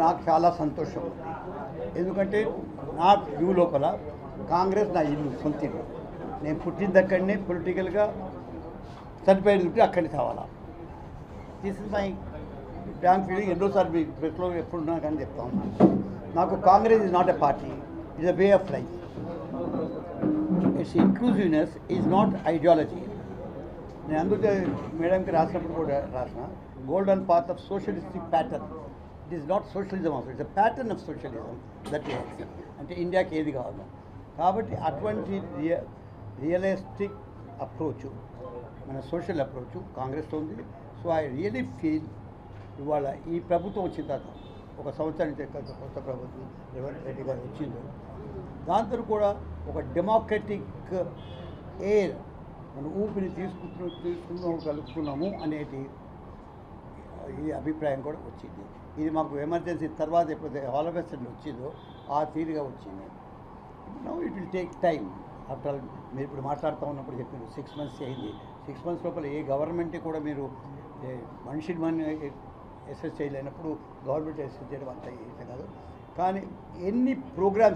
నాకు చాలా సంతోషం. ఎందుకంటే నా వ్యూ లోపల కాంగ్రెస్ నా ఇల్లు, సొంత ఇల్లు. నేను పుట్టిన దగ్గరనే పొలిటికల్గా చనిపోయింది అక్కడిని కావాలా. This is my bank feeling. ఎన్నోసార్లు మీ ప్రెస్లో ఎప్పుడున్నా కానీ చెప్తా ఉన్నాను. నాకు Congress is not a party, it's a way of life. It's inclusiveness is not ideology. నేను అందుకే మేడంకి రాసినప్పుడు కూడా రాసిన golden path of socialistic pattern. It is not socialism also, it's a pattern of socialism that is అంటే ఇండియాకి ఏది కావాలో. కాబట్టి అటువంటి రియలిస్టిక్ అప్రోచ్, మన సోషల్ అప్రోచ్ కాంగ్రెస్లో ఉంది. సో ఐ రియలీ ఫీల్ ఇవాళ ఈ ప్రభుత్వం వచ్చిన తర్వాత ఒక సంవత్సరానికి కొత్త ప్రభుత్వం రేవంత్ రెడ్డి గారు వచ్చిందో దాంతో కూడా ఒక డెమోక్రటిక్ ఎయిర్ మన ఊపిరి కలుపుతున్నాము అనేది ఈ అభిప్రాయం కూడా వచ్చింది. ఇది మాకు ఎమర్జెన్సీ తర్వాత ఎప్పుడైతే హాలోఫెస్ట్ వచ్చిందో ఆ తీరుగా వచ్చింది. Now it will take time. After all మీరు ఇప్పుడు మాట్లాడుతూ ఉన్నప్పుడు చెప్పారు 6 months అయింది. 6 months లోపల ఏ గవర్నమెంట్ కూడా మీరు మనిషిని ఎస్ఎస్ చేయలేనప్పుడు గవర్నమెంట్ ఎస్ఎస్ చేయడం అంత ఈజీ కాదు. కానీ ఎన్ని ప్రోగ్రామ్స్